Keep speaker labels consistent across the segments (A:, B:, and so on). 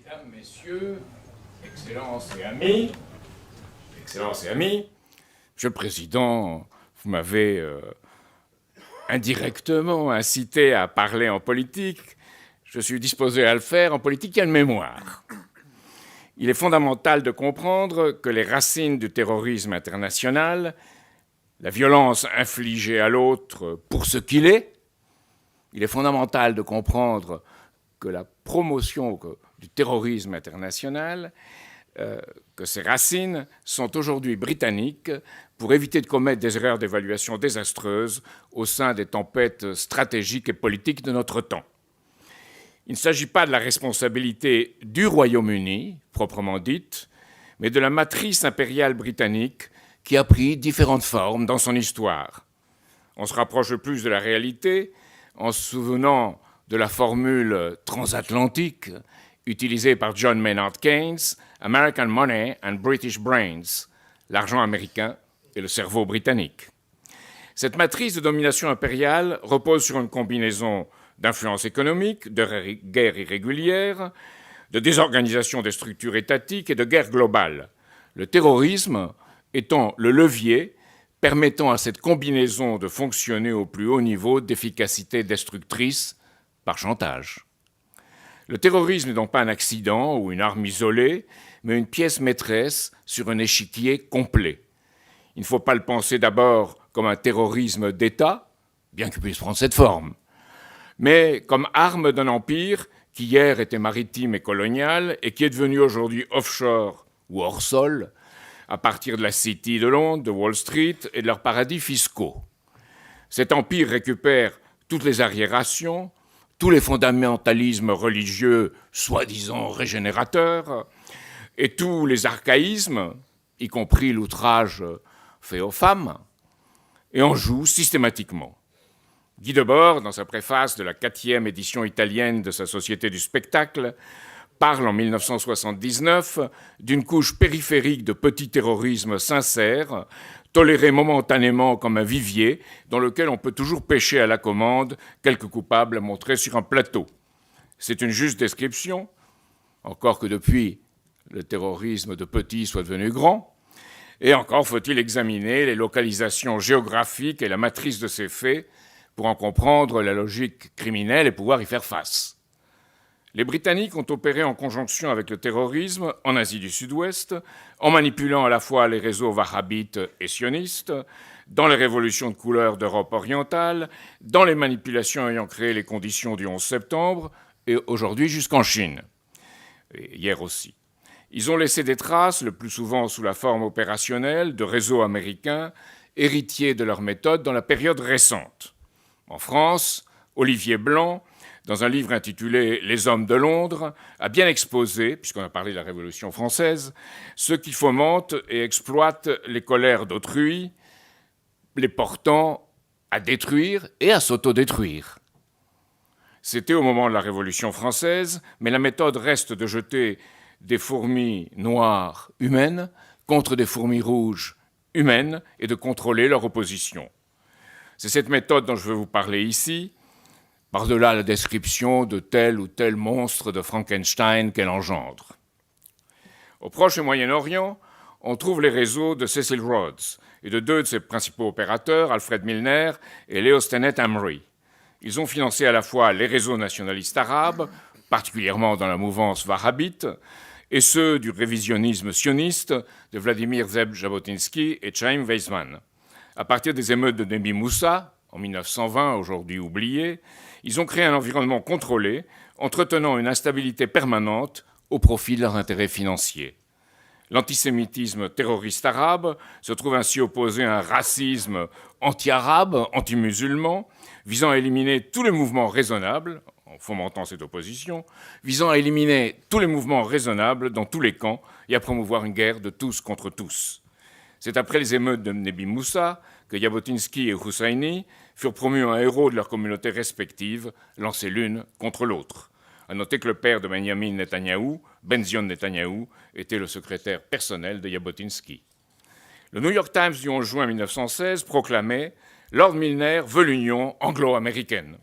A: Mesdames, Messieurs, Excellences et amis, Monsieur le Président, vous m'avez indirectement incité à parler en politique. Je suis disposé à le faire. En politique, il y a une mémoire. Il est fondamental de comprendre que les racines du terrorisme international, la violence infligée à l'autre pour ce qu'il est, il est fondamental de comprendre que la promotion du terrorisme international, que ses racines sont aujourd'hui britanniques pour éviter de commettre des erreurs d'évaluation désastreuses au sein des tempêtes stratégiques et politiques de notre temps. Il ne s'agit pas de la responsabilité du Royaume-Uni, proprement dite, mais de la matrice impériale britannique qui a pris différentes formes dans son histoire. On se rapproche le plus de la réalité en se souvenant de la formule transatlantique utilisée par John Maynard Keynes, American Money and British Brains, l'argent américain et le cerveau britannique. Cette matrice de domination impériale repose sur une combinaison d'influence économique, de guerre irrégulière, de désorganisation des structures étatiques et de guerre globale. Le terrorisme étant le levier permettant à cette combinaison de fonctionner au plus haut niveau d'efficacité destructrice par chantage. Le terrorisme n'est donc pas un accident ou une arme isolée, mais une pièce maîtresse sur un échiquier complet. Il ne faut pas le penser d'abord comme un terrorisme d'État, bien qu'il puisse prendre cette forme, mais comme arme d'un empire qui hier était maritime et colonial et qui est devenu aujourd'hui offshore ou hors sol, à partir de la City de Londres, de Wall Street et de leurs paradis fiscaux. Cet empire récupère toutes les arriérations, tous les fondamentalismes religieux soi-disant régénérateurs et tous les archaïsmes, y compris l'outrage fait aux femmes, et en joue systématiquement. Guy Debord, dans sa préface de la 4e édition italienne de sa Société du spectacle, parle en 1979 d'une couche périphérique de petit terrorisme sincère, toléré momentanément comme un vivier dans lequel on peut toujours pêcher à la commande quelques coupables montrés sur un plateau. C'est une juste description, encore que depuis le terrorisme de petit soit devenu grand, et encore faut-il examiner les localisations géographiques et la matrice de ces faits pour en comprendre la logique criminelle et pouvoir y faire face. Les Britanniques ont opéré en conjonction avec le terrorisme en Asie du Sud-Ouest, en manipulant à la fois les réseaux wahhabites et sionistes, dans les révolutions de couleur d'Europe orientale, dans les manipulations ayant créé les conditions du 11 septembre, et aujourd'hui jusqu'en Chine, et hier aussi. Ils ont laissé des traces, le plus souvent sous la forme opérationnelle, de réseaux américains, héritiers de leurs méthodes dans la période récente. En France, Olivier Blanc, dans un livre intitulé « Les hommes de Londres », a bien exposé, puisqu'on a parlé de la Révolution française, ceux qui fomentent et exploitent les colères d'autrui, les portant à détruire et à s'autodétruire. C'était au moment de la Révolution française, mais la méthode reste de jeter des fourmis noires humaines contre des fourmis rouges humaines et de contrôler leur opposition. C'est cette méthode dont je veux vous parler ici, par-delà la description de tel ou tel monstre de Frankenstein qu'elle engendre. Au Proche et Moyen-Orient, on trouve les réseaux de Cecil Rhodes et de deux de ses principaux opérateurs, Alfred Milner et Leo Stenet Amri. Ils ont financé à la fois les réseaux nationalistes arabes, particulièrement dans la mouvance wahhabite, et ceux du révisionnisme sioniste de Vladimir Zeb Jabotinsky et Chaim Weizmann. À partir des émeutes de Nebi Moussa, en 1920, aujourd'hui oubliées, ils ont créé un environnement contrôlé, entretenant une instabilité permanente au profit de leurs intérêts financiers. L'antisémitisme terroriste arabe se trouve ainsi opposé à un racisme anti-arabe, anti-musulman, visant à éliminer tous les mouvements raisonnables, en fomentant cette opposition, visant à éliminer tous les mouvements raisonnables dans tous les camps et à promouvoir une guerre de tous contre tous. C'est après les émeutes de Nebi Moussa que Jabotinsky et Husseini furent promus en héros de leurs communautés respectives, lancées l'une contre l'autre. À noter que le père de Benjamin Netanyahou, Benzion Netanyahou, était le secrétaire personnel de Jabotinsky. Le New York Times du 11 juin 1916 proclamait « Lord Milner veut l'union anglo-américaine ».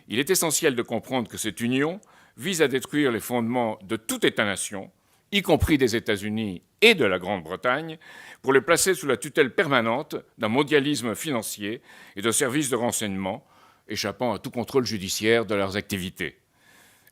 A: Il est essentiel de comprendre que cette union vise à détruire les fondements de tout État-nation, y compris des États-Unis et de la Grande-Bretagne, pour les placer sous la tutelle permanente d'un mondialisme financier et de services de renseignement, échappant à tout contrôle judiciaire de leurs activités.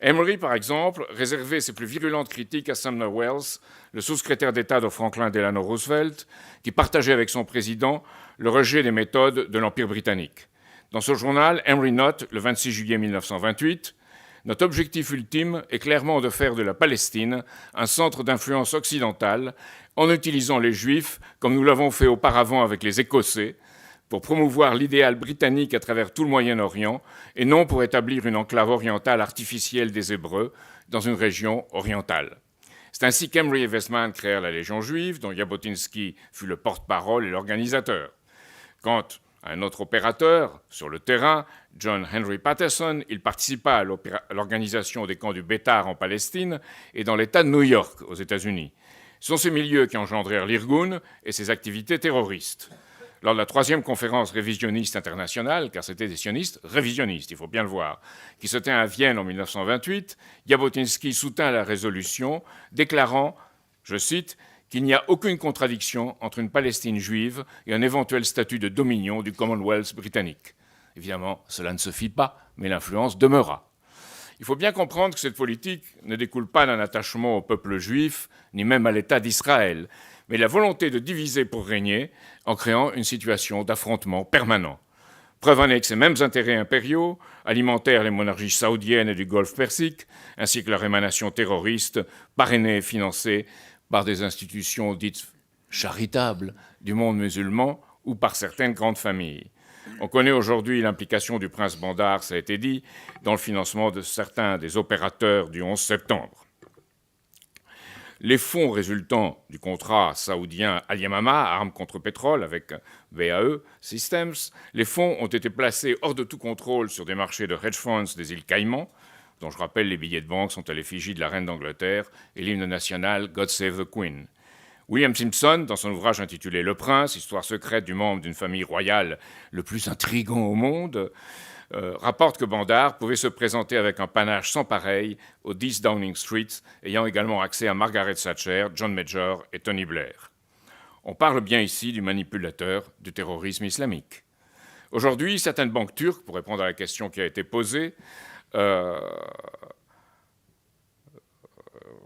A: Emory, par exemple, réservait ses plus virulentes critiques à Sumner Welles, le sous-secrétaire d'État de Franklin Delano Roosevelt, qui partageait avec son président le rejet des méthodes de l'Empire britannique. Dans ce journal, Emory note, le 26 juillet 1928, « Notre objectif ultime est clairement de faire de la Palestine un centre d'influence occidentale en utilisant les Juifs, comme nous l'avons fait auparavant avec les Écossais, pour promouvoir l'idéal britannique à travers tout le Moyen-Orient et non pour établir une enclave orientale artificielle des Hébreux dans une région orientale. » C'est ainsi qu'Emory et Weizmann créèrent la Légion juive, dont Jabotinsky fut le porte-parole et l'organisateur. Quant à un autre opérateur sur le terrain, John Henry Patterson, il participa à l'organisation des camps du Bétar en Palestine et dans l'État de New York aux États-Unis. Ce sont ces milieux qui engendrèrent l'Irgun et ses activités terroristes. Lors de la 3e conférence révisionniste internationale, car c'était des sionistes révisionnistes, il faut bien le voir, qui se tint à Vienne en 1928, Jabotinsky soutint la résolution, déclarant, je cite, qu'il n'y a aucune contradiction entre une Palestine juive et un éventuel statut de dominion du Commonwealth britannique. Évidemment, cela ne se fit pas, mais l'influence demeura. Il faut bien comprendre que cette politique ne découle pas d'un attachement au peuple juif, ni même à l'État d'Israël, mais la volonté de diviser pour régner en créant une situation d'affrontement permanent. Preuve en est que ces mêmes intérêts impériaux alimentèrent les monarchies saoudiennes et du Golfe Persique, ainsi que leur émanation terroriste, parrainée et financée par des institutions dites charitables du monde musulman ou par certaines grandes familles. On connaît aujourd'hui l'implication du prince Bandar, ça a été dit, dans le financement de certains des opérateurs du 11 septembre. Les fonds résultant du contrat saoudien Al-Yamama, armes contre pétrole, avec BAE Systems, les fonds ont été placés hors de tout contrôle sur des marchés de hedge funds des îles Caïmans, dont je rappelle les billets de banque sont à l'effigie de la reine d'Angleterre et l'hymne national God Save the Queen. William Simpson, dans son ouvrage intitulé Le Prince, histoire secrète du membre d'une famille royale le plus intrigant au monde, rapporte que Bandar pouvait se présenter avec un panache sans pareil au 10 Downing Street, ayant également accès à Margaret Thatcher, John Major et Tony Blair. On parle bien ici du manipulateur du terrorisme islamique. Aujourd'hui, certaines banques turques, pour répondre à la question qui a été posée,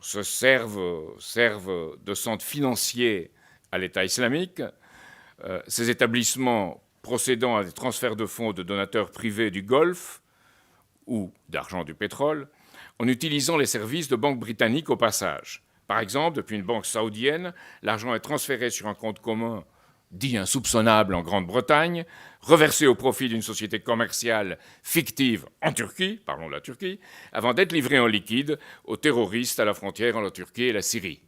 A: se servent de centres financiers à l'État islamique. Ces établissements procédant à des transferts de fonds de donateurs privés du Golfe ou d'argent du pétrole, en utilisant les services de banques britanniques au passage. Par exemple, depuis une banque saoudienne, l'argent est transféré sur un compte commun dit insoupçonnable en Grande-Bretagne, reversé au profit d'une société commerciale fictive en Turquie, parlons de la Turquie, avant d'être livré en liquide aux terroristes à la frontière entre la Turquie et la Syrie.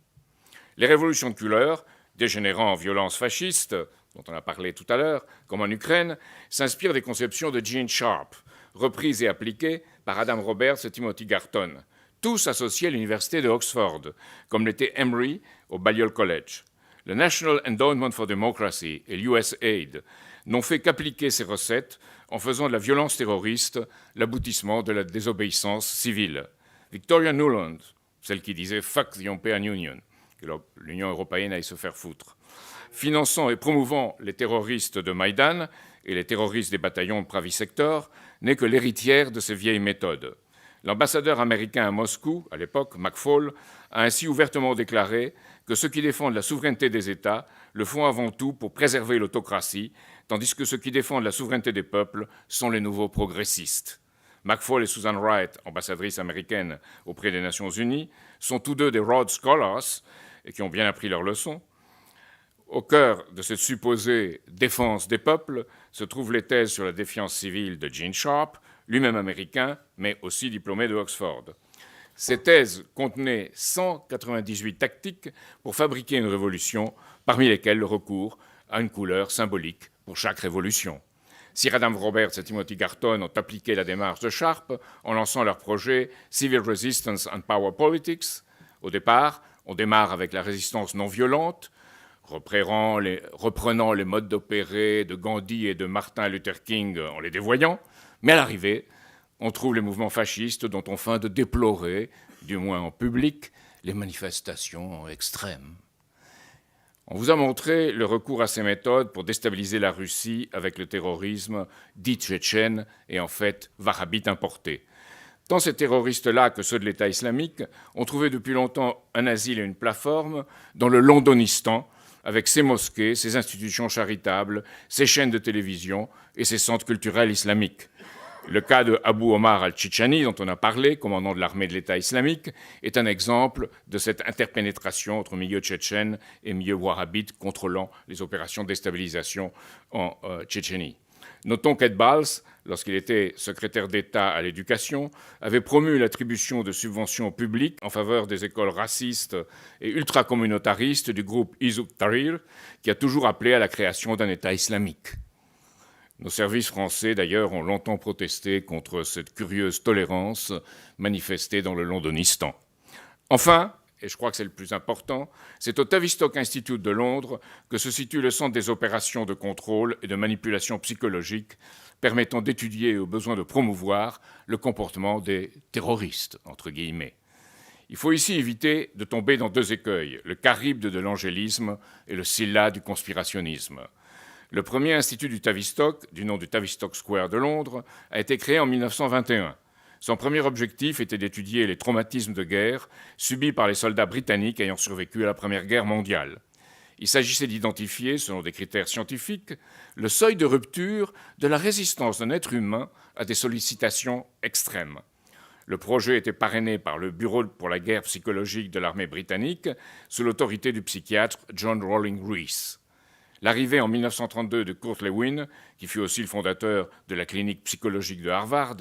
A: Les révolutions de couleur, dégénérant en violence fasciste, dont on a parlé tout à l'heure, comme en Ukraine, s'inspirent des conceptions de Gene Sharp, reprises et appliquées par Adam Roberts et Timothy Garton, tous associés à l'université de Oxford, comme l'était Emory au Balliol College. Le National Endowment for Democracy et l'USAID n'ont fait qu'appliquer ces recettes en faisant de la violence terroriste l'aboutissement de la désobéissance civile. Victoria Nuland, celle qui disait « fuck the European Union », que l'Union européenne aille se faire foutre, finançant et promouvant les terroristes de Maïdan et les terroristes des bataillons de Pravi Sector, n'est que l'héritière de ces vieilles méthodes. L'ambassadeur américain à Moscou, à l'époque, McFaul, a ainsi ouvertement déclaré que ceux qui défendent la souveraineté des États le font avant tout pour préserver l'autocratie, tandis que ceux qui défendent la souveraineté des peuples sont les nouveaux progressistes. McFaul et Susan Wright, ambassadrices américaines auprès des Nations Unies, sont tous deux des Rhodes Scholars et qui ont bien appris leur leçon. Au cœur de cette supposée défense des peuples se trouvent les thèses sur la défiance civile de Gene Sharp, lui-même américain, mais aussi diplômé de Oxford. Ces thèses contenaient 198 tactiques pour fabriquer une révolution, parmi lesquelles le recours à une couleur symbolique pour chaque révolution. Sir Adam Roberts et Timothy Garton ont appliqué la démarche de Sharp en lançant leur projet Civil Resistance and Power Politics. Au départ, on démarre avec la résistance non violente, reprenant les modes d'opérer de Gandhi et de Martin Luther King en les dévoyant, mais à l'arrivée, on trouve les mouvements fascistes dont on feint de déplorer, du moins en public, les manifestations extrêmes. On vous a montré le recours à ces méthodes pour déstabiliser la Russie avec le terrorisme dit tchétchène et en fait wahhabite importé. Tant ces terroristes-là que ceux de l'État islamique ont trouvé depuis longtemps un asile et une plateforme dans le Londonistan, avec ses mosquées, ses institutions charitables, ses chaînes de télévision et ses centres culturels islamiques. Le cas de Abu Omar al-Chichani, dont on a parlé, commandant de l'armée de l'État islamique, est un exemple de cette interpénétration entre milieu tchétchène et milieu wahhabite contrôlant les opérations de déstabilisation en Tchétchénie. Notons qu'Ed Balz, lorsqu'il était secrétaire d'État à l'éducation, avait promu l'attribution de subventions publiques en faveur des écoles racistes et ultracommunautaristes du groupe Hizb ut-Tahrir, qui a toujours appelé à la création d'un État islamique. Nos services français, d'ailleurs, ont longtemps protesté contre cette curieuse tolérance manifestée dans le Londonistan. Enfin, et je crois que c'est le plus important, c'est au Tavistock Institute de Londres que se situe le centre des opérations de contrôle et de manipulation psychologique permettant d'étudier et au besoin de promouvoir le comportement des terroristes, entre guillemets. Il faut ici éviter de tomber dans deux écueils, le charybde de l'angélisme et le scylla du conspirationnisme. Le premier institut du Tavistock, du nom du Tavistock Square de Londres, a été créé en 1921. Son premier objectif était d'étudier les traumatismes de guerre subis par les soldats britanniques ayant survécu à la Première Guerre mondiale. Il s'agissait d'identifier, selon des critères scientifiques, le seuil de rupture de la résistance d'un être humain à des sollicitations extrêmes. Le projet était parrainé par le Bureau pour la guerre psychologique de l'armée britannique, sous l'autorité du psychiatre John Rawling Rees. L'arrivée en 1932 de Kurt Lewin, qui fut aussi le fondateur de la clinique psychologique de Harvard,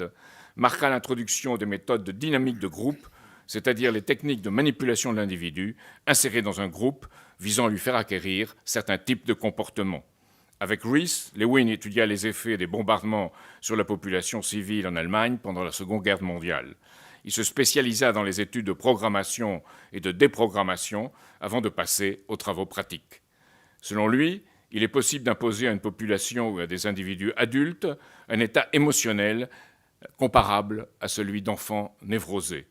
A: marqua l'introduction des méthodes de dynamique de groupe, c'est-à-dire les techniques de manipulation de l'individu insérées dans un groupe visant à lui faire acquérir certains types de comportements. Avec Rees, Lewin étudia les effets des bombardements sur la population civile en Allemagne pendant la Seconde Guerre mondiale. Il se spécialisa dans les études de programmation et de déprogrammation avant de passer aux travaux pratiques. Selon lui, il est possible d'imposer à une population ou à des individus adultes un état émotionnel comparable à celui d'enfants névrosés.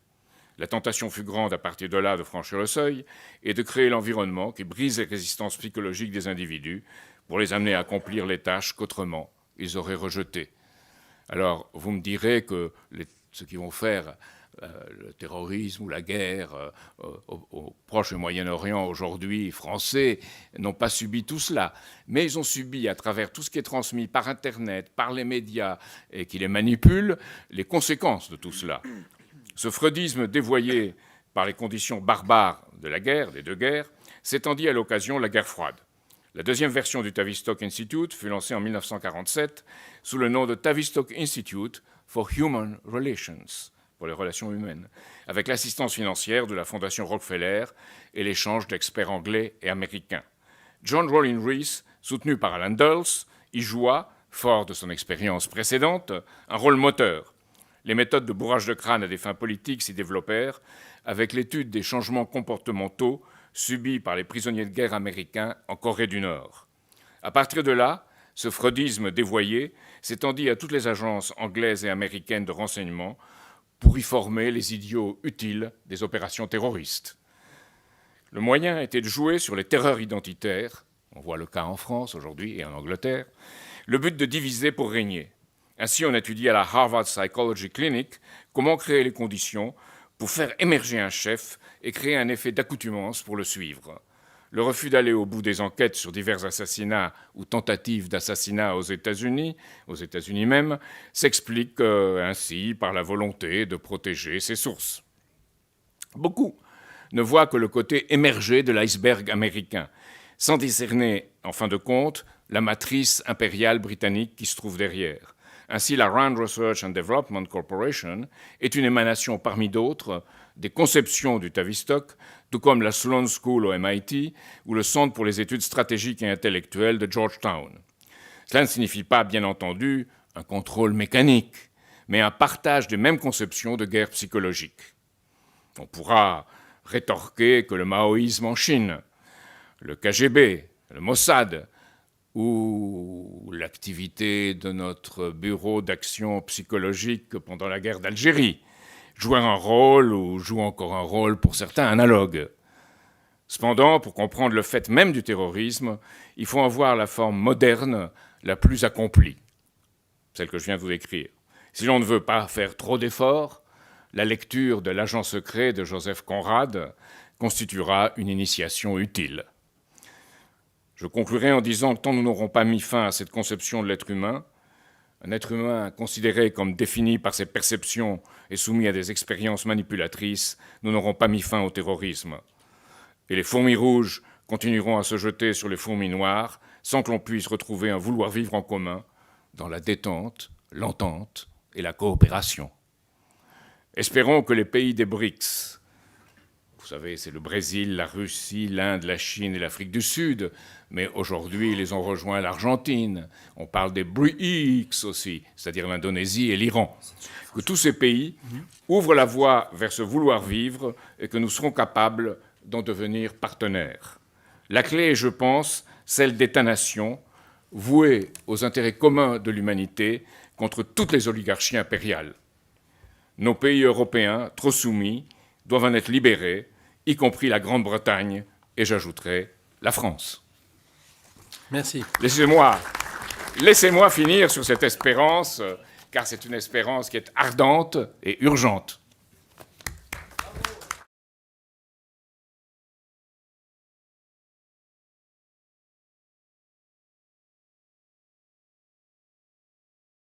A: La tentation fut grande à partir de là de franchir le seuil et de créer l'environnement qui brise les résistances psychologiques des individus pour les amener à accomplir les tâches qu'autrement ils auraient rejetées. Alors, vous me direz que ceux qui vont faire le terrorisme ou la guerre au Proche et Moyen-Orient aujourd'hui, français, n'ont pas subi tout cela. Mais ils ont subi, à travers tout ce qui est transmis par Internet, par les médias, et qui les manipulent, les conséquences de tout cela. Ce freudisme dévoyé par les conditions barbares de la guerre, des deux guerres, s'étendit à l'occasion de la guerre froide. La deuxième version du Tavistock Institute fut lancée en 1947 sous le nom de Tavistock Institute for Human Relations, pour les relations humaines, avec l'assistance financière de la Fondation Rockefeller et l'échange d'experts anglais et américains. John Rawling Rees, soutenu par Alan Dulles, y joua, fort de son expérience précédente, un rôle moteur. Les méthodes de bourrage de crâne à des fins politiques s'y développèrent avec l'étude des changements comportementaux subis par les prisonniers de guerre américains en Corée du Nord. À partir de là, ce freudisme dévoyé s'étendit à toutes les agences anglaises et américaines de renseignement pour y former les idiots utiles des opérations terroristes. Le moyen était de jouer sur les terreurs identitaires, on voit le cas en France aujourd'hui et en Angleterre, le but de diviser pour régner. Ainsi, on étudie à la Harvard Psychology Clinic comment créer les conditions pour faire émerger un chef et créer un effet d'accoutumance pour le suivre. Le refus d'aller au bout des enquêtes sur divers assassinats ou tentatives d'assassinat aux États-Unis même, s'explique ainsi par la volonté de protéger ses sources. Beaucoup ne voient que le côté émergé de l'iceberg américain, sans discerner, en fin de compte, la matrice impériale britannique qui se trouve derrière. Ainsi, la Rand Research and Development Corporation est une émanation parmi d'autres des conceptions du Tavistock, tout comme la Sloan School au MIT ou le Centre pour les études stratégiques et intellectuelles de Georgetown. Cela ne signifie pas, bien entendu, un contrôle mécanique, mais un partage des mêmes conceptions de guerre psychologique. On pourra rétorquer que le maoïsme en Chine, le KGB, le Mossad ou l'activité de notre bureau d'action psychologique pendant la guerre d'Algérie jouent un rôle ou jouent encore un rôle pour certains analogue. Cependant, pour comprendre le fait même du terrorisme, il faut en voir la forme moderne la plus accomplie, celle que je viens de vous décrire. Si l'on ne veut pas faire trop d'efforts, la lecture de L'agent secret de Joseph Conrad constituera une initiation utile. Je conclurai en disant que tant nous n'aurons pas mis fin à cette conception de l'être humain, un être humain considéré comme défini par ses perceptions et soumis à des expériences manipulatrices, nous n'aurons pas mis fin au terrorisme. Et les fourmis rouges continueront à se jeter sur les fourmis noires sans que l'on puisse retrouver un vouloir vivre en commun dans la détente, l'entente et la coopération. Espérons que les pays des BRICS, vous savez, c'est le Brésil, la Russie, l'Inde, la Chine et l'Afrique du Sud, mais aujourd'hui, ils ont rejoint l'Argentine. On parle des BRICS aussi, c'est-à-dire l'Indonésie et l'Iran. Que tous ces pays ouvrent la voie vers ce vouloir vivre et que nous serons capables d'en devenir partenaires. La clé est, je pense, celle d'États-nations voués aux intérêts communs de l'humanité contre toutes les oligarchies impériales. Nos pays européens, trop soumis, doivent en être libérés, y compris la Grande-Bretagne et, j'ajouterai, la France.
B: Merci.
A: Laissez-moi finir sur cette espérance, car c'est une espérance qui est ardente et urgente.